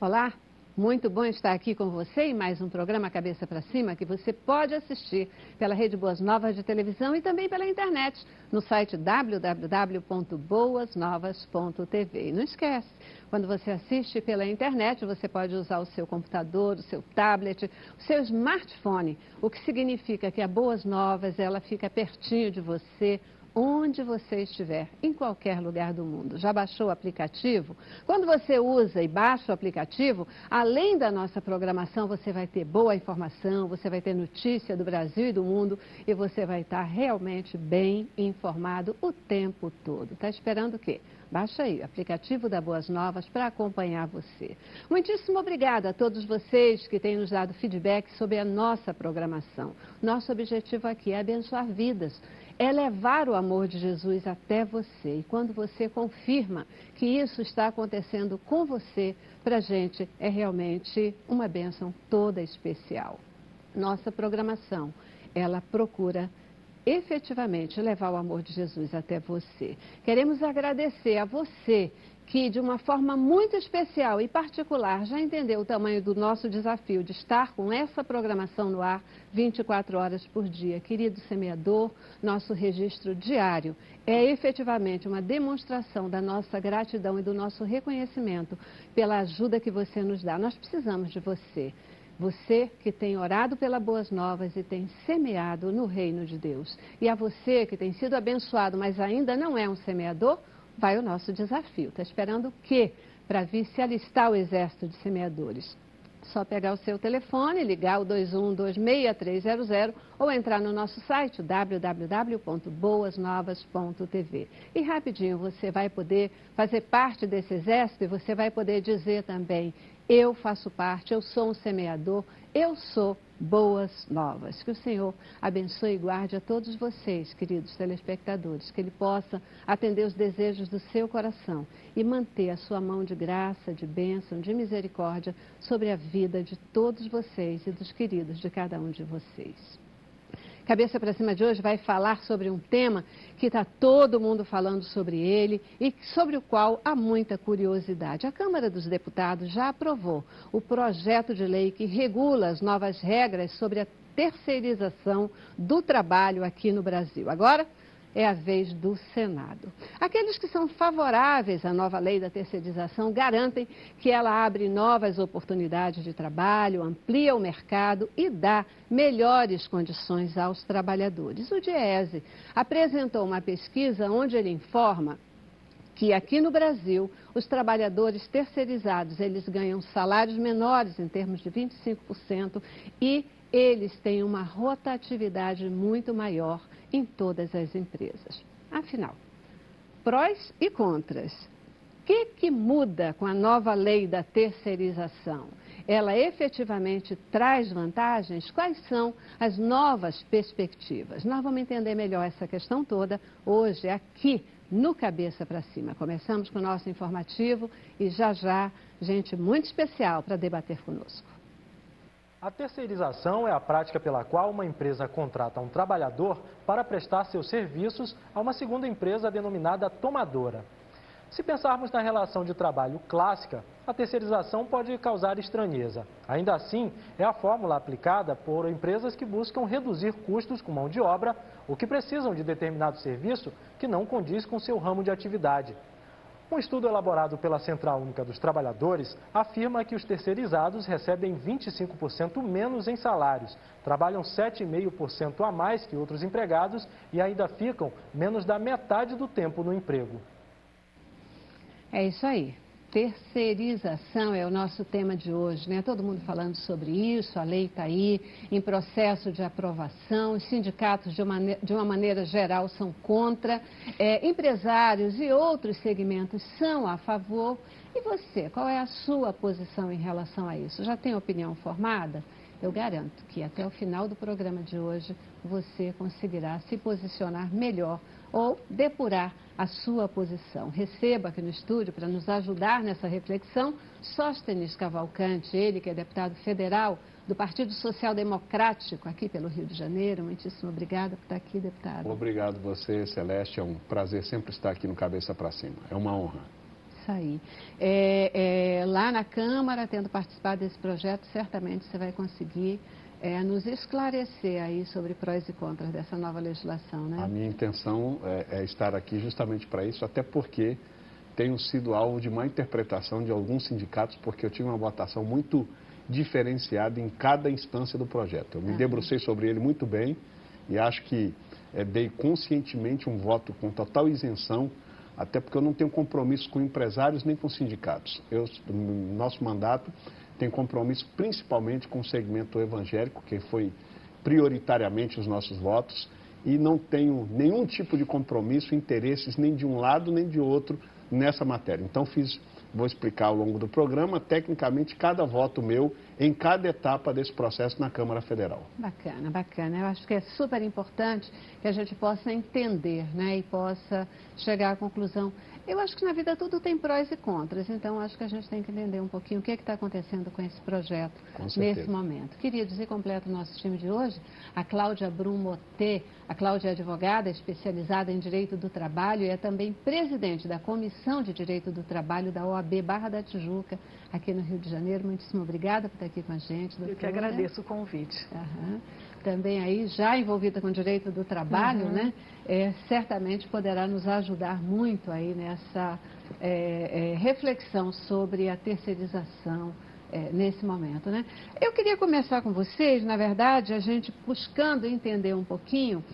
Olá, muito bom estar aqui com você em mais um programa Cabeça para Cima que você pode assistir pela Rede Boas Novas de televisão e também pela internet no site www.boasnovas.tv. E não esquece, quando você assiste pela internet, você pode usar o seu computador, o seu tablet, o seu smartphone, o que significa que a Boas Novas ela fica pertinho de você, onde você estiver, em qualquer lugar do mundo. Já baixou o aplicativo? Quando você usa e baixa o aplicativo, além da nossa programação, você vai ter boa informação, você vai ter notícia do Brasil e do mundo e você vai estar realmente bem informado o tempo todo. Está esperando o quê? Baixa aí o aplicativo da Boas Novas para acompanhar você. Muitíssimo obrigada a todos vocês que têm nos dado feedback sobre a nossa programação. Nosso objetivo aqui é abençoar vidas, é levar o amor de Jesus até você. E quando você confirma que isso está acontecendo com você, para a gente é realmente uma bênção toda especial. Nossa programação, ela procura efetivamente levar o amor de Jesus até você. Queremos agradecer a você que, de uma forma muito especial e particular, já entendeu o tamanho do nosso desafio de estar com essa programação no ar 24 horas por dia. Querido semeador, nosso registro diário é efetivamente uma demonstração da nossa gratidão e do nosso reconhecimento pela ajuda que você nos dá. Nós precisamos de você. Você que tem orado pela Boas Novas e tem semeado no reino de Deus. E a você que tem sido abençoado, mas ainda não é um semeador, vai o nosso desafio. Está esperando o quê? Para vir se alistar o exército de semeadores. Só pegar o seu telefone, ligar o 2126-300 ou entrar no nosso site www.boasnovas.tv. E rapidinho você vai poder fazer parte desse exército e você vai poder dizer também: eu faço parte, eu sou um semeador, eu sou Boas Novas. Que o Senhor abençoe e guarde a todos vocês, queridos telespectadores, que Ele possa atender os desejos do seu coração e manter a sua mão de graça, de bênção, de misericórdia sobre a vida de todos vocês e dos queridos de cada um de vocês. Cabeça para Cima de hoje vai falar sobre um tema que está todo mundo falando sobre ele e sobre o qual há muita curiosidade. A Câmara dos Deputados já aprovou o projeto de lei que regula as novas regras sobre a terceirização do trabalho aqui no Brasil. Agora é a vez do Senado. Aqueles que são favoráveis à nova lei da terceirização garantem que ela abre novas oportunidades de trabalho, amplia o mercado e dá melhores condições aos trabalhadores. O DIEESE apresentou uma pesquisa onde ele informa que aqui no Brasil, os trabalhadores terceirizados, eles ganham salários menores em termos de 25% e eles têm uma rotatividade muito maior em todas as empresas. Afinal, prós e contras. O que muda com a nova lei da terceirização? Ela efetivamente traz vantagens? Quais são as novas perspectivas? Nós vamos entender melhor essa questão toda hoje aqui no Cabeça para Cima. Começamos com o nosso informativo e já gente muito especial para debater conosco. A terceirização é a prática pela qual uma empresa contrata um trabalhador para prestar seus serviços a uma segunda empresa denominada tomadora. Se pensarmos na relação de trabalho clássica, a terceirização pode causar estranheza. Ainda assim, é a fórmula aplicada por empresas que buscam reduzir custos com mão de obra ou que precisam de determinado serviço que não condiz com seu ramo de atividade. Um estudo elaborado pela Central Única dos Trabalhadores afirma que os terceirizados recebem 25% menos em salários, trabalham 7,5% a mais que outros empregados e ainda ficam menos da metade do tempo no emprego. É isso aí. Terceirização é o nosso tema de hoje, né? Todo mundo falando sobre isso, a lei está aí, em processo de aprovação, os sindicatos de uma maneira geral são contra, empresários e outros segmentos são a favor. E você, qual é a sua posição em relação a isso? Já tem opinião formada? Eu garanto que até o final do programa de hoje você conseguirá se posicionar melhor ou depurar a sua posição. Receba aqui no estúdio, para nos ajudar nessa reflexão, Sóstenes Cavalcante, ele que é deputado federal do Partido Social Democrático aqui pelo Rio de Janeiro. Muitíssimo obrigada por estar aqui, deputado. Obrigado você, Celeste. É um prazer sempre estar aqui no Cabeça para Cima. É uma honra. Isso aí. Lá na Câmara, tendo participado desse projeto, certamente você vai conseguir nos esclarecer aí sobre prós e contras dessa nova legislação, né? A minha intenção é estar aqui justamente para isso, até porque tenho sido alvo de má interpretação de alguns sindicatos, porque eu tive uma votação muito diferenciada em cada instância do projeto. Eu me debrucei sobre ele muito bem e acho que dei conscientemente um voto com total isenção, até porque eu não tenho compromisso com empresários nem com sindicatos. Nosso mandato tem compromisso principalmente com o segmento evangélico, que foi prioritariamente os nossos votos, e não tenho nenhum tipo de compromisso, interesses nem de um lado nem de outro nessa matéria. Então vou explicar ao longo do programa, tecnicamente, cada voto meu em cada etapa desse processo na Câmara Federal. Bacana, bacana. Eu acho que é super importante que a gente possa entender, né, e possa chegar à conclusão. Eu acho que na vida tudo tem prós e contras, então acho que a gente tem que entender um pouquinho o que está acontecendo com esse projeto nesse momento. Queria dizer, completo o nosso time de hoje, a Cláudia Brumoté. A Cláudia é advogada especializada em Direito do Trabalho e é também presidente da Comissão de Direito do Trabalho da OAB Barra da Tijuca, aqui no Rio de Janeiro. Muitíssimo obrigada por estar aqui com a gente, doutora. Eu que agradeço o convite. Também aí, já envolvida com o Direito do Trabalho, né? Certamente poderá nos ajudar muito aí nessa reflexão sobre a terceirização nesse momento, né? Eu queria começar com vocês, na verdade, a gente buscando entender um pouquinho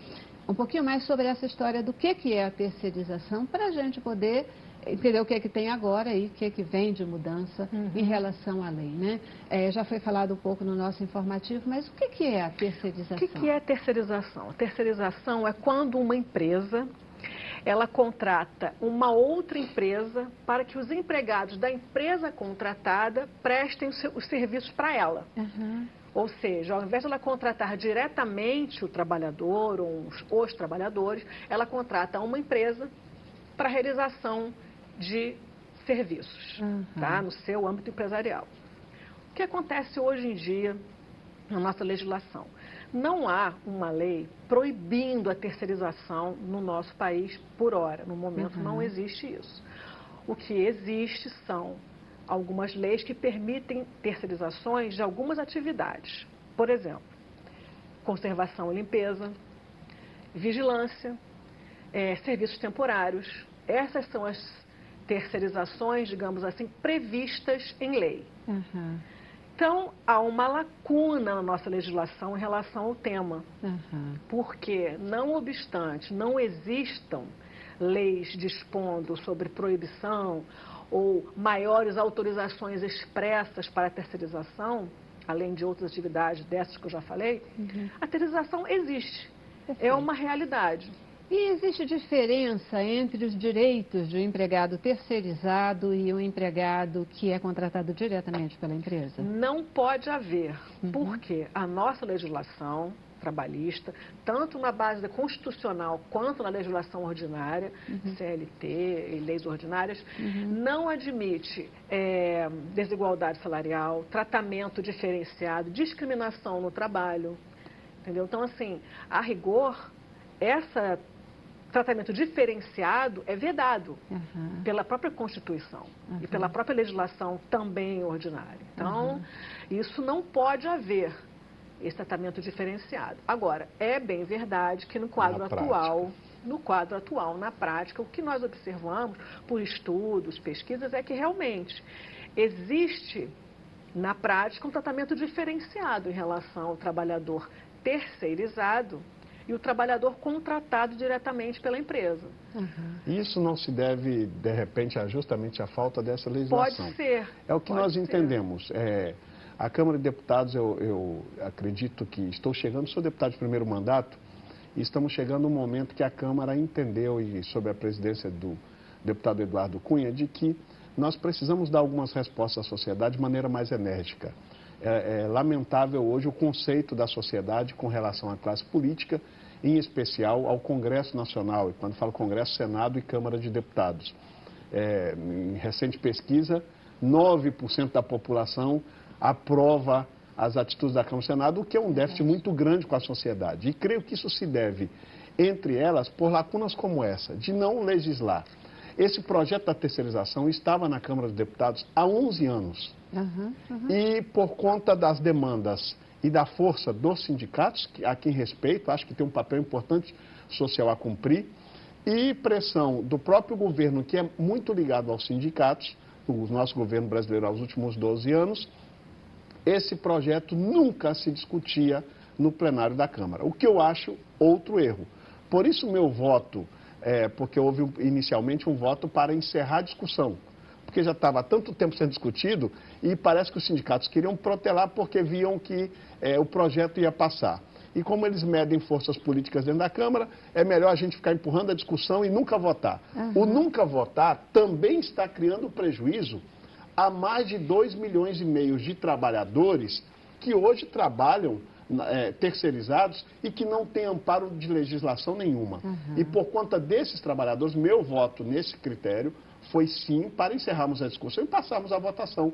mais sobre essa história do que é a terceirização, para a gente poder entender o que é que tem agora e o que é que vem de mudança em relação à lei, né? Já foi falado um pouco no nosso informativo, mas o que é a terceirização? O que é a terceirização? A terceirização é quando uma empresa ela contrata uma outra empresa para que os empregados da empresa contratada prestem os serviços para ela. Ou seja, ao invés de ela contratar diretamente o trabalhador ou os trabalhadores, ela contrata uma empresa para a realização de serviços, tá? No seu âmbito empresarial. O que acontece hoje em dia na nossa legislação? Não há uma lei proibindo a terceirização no nosso país por hora. No momento não existe isso. O que existe são algumas leis que permitem terceirizações de algumas atividades. Por exemplo, conservação e limpeza, vigilância, serviços temporários. Essas são as terceirizações, digamos assim, previstas em lei. Então, há uma lacuna na nossa legislação em relação ao tema. Porque, não obstante, não existam leis dispondo sobre proibição ou maiores autorizações expressas para a terceirização, além de outras atividades dessas que eu já falei, a terceirização existe. É uma realidade. E existe diferença entre os direitos de um empregado terceirizado e um empregado que é contratado diretamente pela empresa? Não pode haver, porque a nossa legislação trabalhista, tanto na base constitucional quanto na legislação ordinária, CLT e leis ordinárias, não admite desigualdade salarial, tratamento diferenciado, discriminação no trabalho, entendeu? Então, assim, a rigor, esse tratamento diferenciado é vedado pela própria Constituição e pela própria legislação também ordinária. Então, isso não pode haver, esse tratamento diferenciado. Agora, é bem verdade que no quadro atual, na prática, o que nós observamos por estudos, pesquisas, é que realmente existe, na prática, um tratamento diferenciado em relação ao trabalhador terceirizado e o trabalhador contratado diretamente pela empresa. Isso não se deve, de repente, justamente à falta dessa legislação. Pode ser. É o que nós entendemos. A Câmara de Deputados, eu acredito que estou chegando, sou deputado de primeiro mandato, e estamos chegando no momento que a Câmara entendeu, e sob a presidência do deputado Eduardo Cunha, de que nós precisamos dar algumas respostas à sociedade de maneira mais enérgica. É lamentável hoje o conceito da sociedade com relação à classe política, em especial ao Congresso Nacional, e quando falo Congresso, Senado e Câmara de Deputados. Em recente pesquisa, 9% da população aprova as atitudes da Câmara e Senado, o que é um déficit muito grande com a sociedade. E creio que isso se deve, entre elas, por lacunas como essa, de não legislar. Esse projeto da terceirização estava na Câmara dos Deputados há 11 anos. E por conta das demandas e da força dos sindicatos, a quem respeito, acho que tem um papel importante social a cumprir, e pressão do próprio governo, que é muito ligado aos sindicatos, o nosso governo brasileiro aos últimos 12 anos, esse projeto nunca se discutia no plenário da Câmara, o que eu acho outro erro. Por isso meu voto, porque houve inicialmente um voto para encerrar a discussão, porque já estava há tanto tempo sendo discutido e parece que os sindicatos queriam protelar porque viam que o projeto ia passar. E como eles medem forças políticas dentro da Câmara, é melhor a gente ficar empurrando a discussão e nunca votar. O nunca votar também está criando prejuízo a mais de 2,5 milhões de trabalhadores que hoje trabalham terceirizados e que não têm amparo de legislação nenhuma. E por conta desses trabalhadores, meu voto nesse critério foi sim para encerrarmos a discussão e passarmos a votação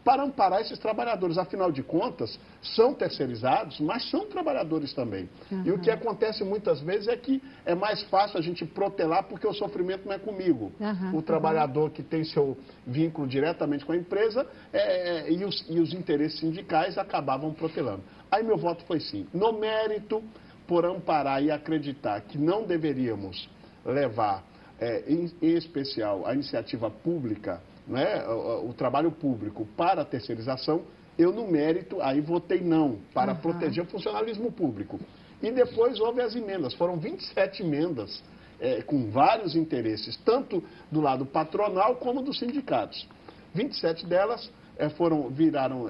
para amparar esses trabalhadores. Afinal de contas, são terceirizados, mas são trabalhadores também. E o que acontece muitas vezes é que é mais fácil a gente protelar porque o sofrimento não é comigo. O trabalhador que tem seu vínculo diretamente com a empresa e os interesses sindicais acabavam protelando. Aí meu voto foi sim. No mérito, por amparar e acreditar que não deveríamos levar, em especial, a iniciativa pública, o trabalho público para a terceirização, eu no mérito aí votei não, para proteger o funcionalismo público. E depois houve as emendas, foram 27 emendas com vários interesses, tanto do lado patronal como dos sindicatos. 27 delas viraram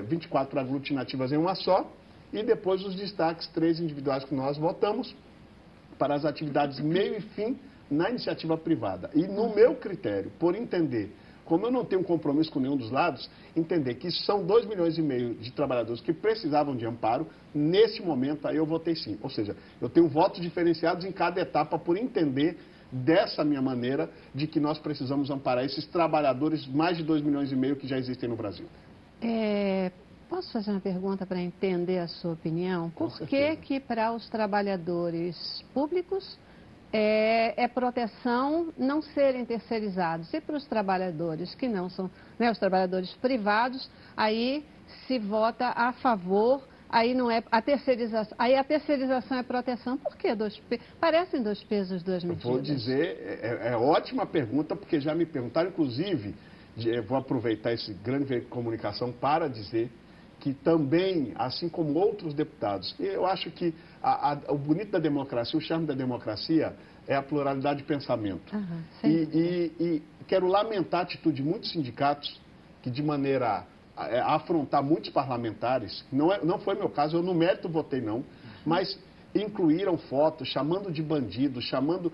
24 aglutinativas em uma só, e depois os destaques, 3 individuais que nós votamos, para as atividades meio e fim na iniciativa privada. E no meu critério, por entender, como eu não tenho compromisso com nenhum dos lados, entender que são 2,5 milhões de trabalhadores que precisavam de amparo, nesse momento aí eu votei sim. Ou seja, eu tenho votos diferenciados em cada etapa por entender dessa minha maneira de que nós precisamos amparar esses trabalhadores, mais de 2,5 milhões que já existem no Brasil. Posso fazer uma pergunta para entender a sua opinião? Por que para os trabalhadores públicos é proteção não serem terceirizados? E para os trabalhadores que não são, os trabalhadores privados, aí se vota a favor, aí não é a terceirização, aí a terceirização é proteção. Por que parecem dois pesos, duas medidas? Eu vou dizer, é ótima pergunta, porque já me perguntaram, inclusive, vou aproveitar esse grande veículo de comunicação para dizer que também, assim como outros deputados, eu acho que o bonito da democracia, o charme da democracia é a pluralidade de pensamento. E quero lamentar a atitude de muitos sindicatos que, de maneira a afrontar muitos parlamentares, não foi meu caso, eu no mérito votei não, mas incluíram fotos, chamando de bandido, chamando...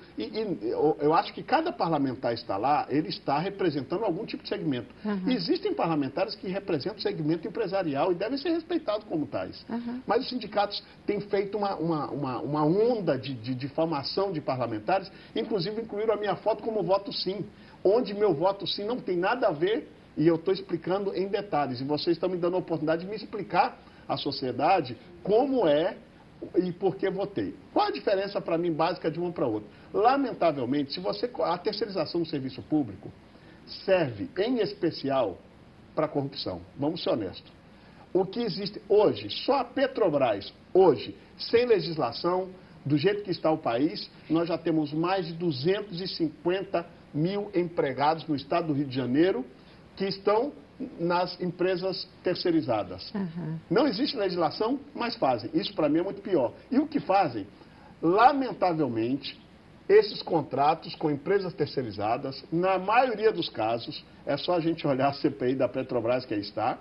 eu acho que cada parlamentar está lá, ele está representando algum tipo de segmento. Existem parlamentares que representam o segmento empresarial e devem ser respeitados como tais. Mas os sindicatos têm feito uma onda de difamação de parlamentares, inclusive incluíram a minha foto como voto sim, onde meu voto sim não tem nada a ver, e eu estou explicando em detalhes. E vocês estão me dando a oportunidade de me explicar à sociedade como é e por que votei. Qual a diferença para mim básica de uma para outra? Lamentavelmente, a terceirização do serviço público serve em especial para a corrupção. Vamos ser honestos. O que existe hoje, só a Petrobras, hoje, sem legislação, do jeito que está o país, nós já temos mais de 250 mil empregados no estado do Rio de Janeiro que estão nas empresas terceirizadas. Não existe legislação, mas fazem. Isso para mim é muito pior. E o que fazem? Lamentavelmente, esses contratos com empresas terceirizadas, na maioria dos casos, é só a gente olhar a CPI da Petrobras que aí está,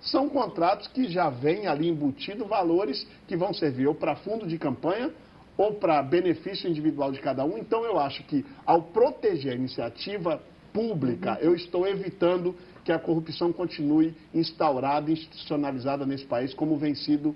são contratos que já vêm ali embutido valores que vão servir ou para fundo de campanha ou para benefício individual de cada um. Então eu acho que ao proteger a iniciativa pública, eu estou evitando que a corrupção continue instaurada, institucionalizada nesse país, como tem sido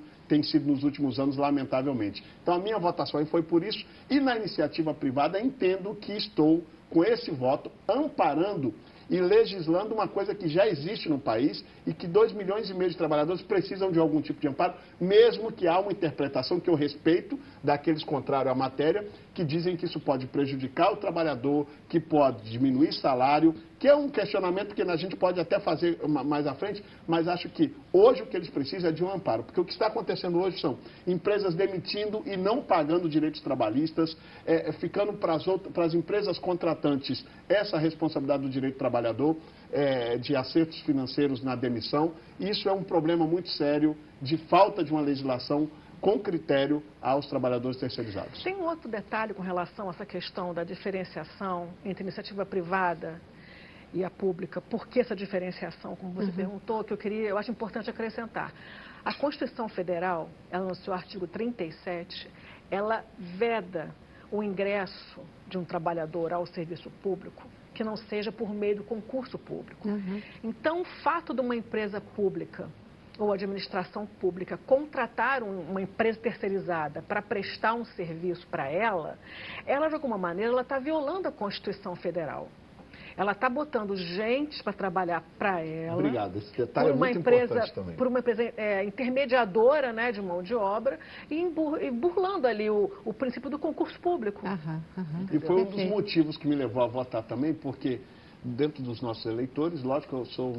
nos últimos anos, lamentavelmente. Então, a minha votação foi por isso, e na iniciativa privada, entendo que estou, com esse voto, amparando e legislando uma coisa que já existe no país e que 2,5 milhões de trabalhadores precisam de algum tipo de amparo, mesmo que há uma interpretação que eu respeito daqueles contrários à matéria, que dizem que isso pode prejudicar o trabalhador, que pode diminuir salário, que é um questionamento que a gente pode até fazer mais à frente, mas acho que hoje o que eles precisam é de um amparo, porque o que está acontecendo hoje são empresas demitindo e não pagando direitos trabalhistas, ficando para as empresas contratantes essa responsabilidade do direito do trabalhador, de acertos financeiros na demissão. Isso é um problema muito sério de falta de uma legislação com critério aos trabalhadores terceirizados. Tem um outro detalhe com relação a essa questão da diferenciação entre iniciativa privada e a pública. Por que essa diferenciação, como você perguntou, que eu acho importante acrescentar. A Constituição Federal, ela no seu artigo 37, ela veda o ingresso de um trabalhador ao serviço público que não seja por meio do concurso público. Então, o fato de uma empresa pública ou administração pública contratar uma empresa terceirizada para prestar um serviço para ela, de alguma maneira, ela está violando a Constituição Federal. Ela está botando gente para trabalhar para ela. Obrigado, esse detalhe é muito importante também. Por uma empresa intermediadora, né, de mão de obra e burlando ali o princípio do concurso público. E foi um dos motivos que me levou a votar também, porque dentro dos nossos eleitores, lógico, eu sou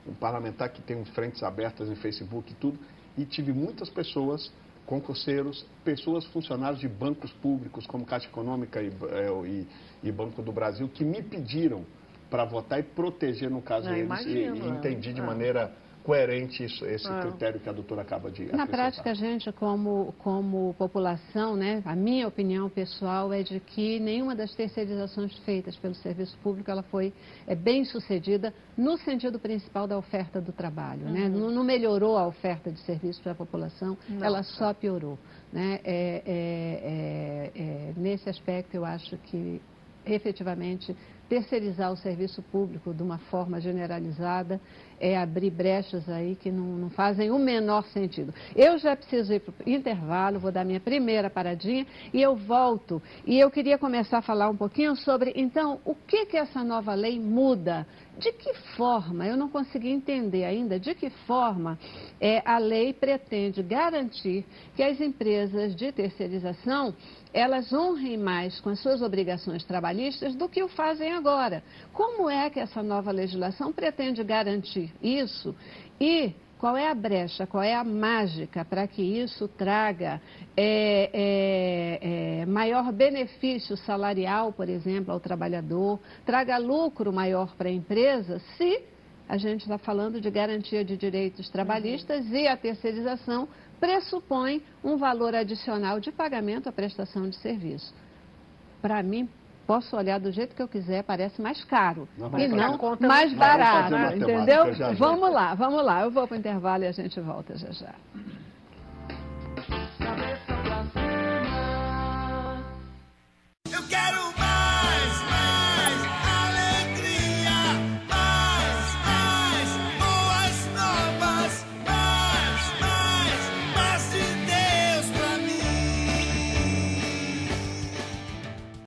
um parlamentar que tem frentes abertas em Facebook e tudo, e tive muitas pessoas, concurseiros, pessoas funcionários de bancos públicos, como Caixa Econômica e Banco do Brasil, que me pediram para votar e proteger, no caso, eles, e entendi de maneira coerente esse critério que a doutora acaba de acrescentar. Na prática, a gente, como população, né, a minha opinião pessoal é de que nenhuma das terceirizações feitas pelo serviço público ela foi bem sucedida no sentido principal da oferta do trabalho. Né? Não melhorou a oferta de serviço para a população, ela só piorou. Né? Nesse aspecto, eu acho que, efetivamente, terceirizar o serviço público de uma forma generalizada é abrir brechas aí que não fazem o menor sentido. Eu já preciso ir para o intervalo, vou dar minha primeira paradinha e eu volto. E eu queria começar a falar um pouquinho sobre, então, o que essa nova lei muda? De que forma, eu não consegui entender ainda, de que forma a lei pretende garantir que as empresas de terceirização, elas honrem mais com as suas obrigações trabalhistas do que o fazem agora. Como é que essa nova legislação pretende garantir isso? E qual é a brecha, qual é a mágica para que isso traga maior benefício salarial, por exemplo, ao trabalhador, traga lucro maior para a empresa, se a gente está falando de garantia de direitos trabalhistas e a terceirização pressupõe um valor adicional de pagamento à prestação de serviço. Para mim, posso olhar do jeito que eu quiser, parece mais caro e não mais barato, entendeu? Vamos lá, eu vou para o intervalo e a gente volta já já.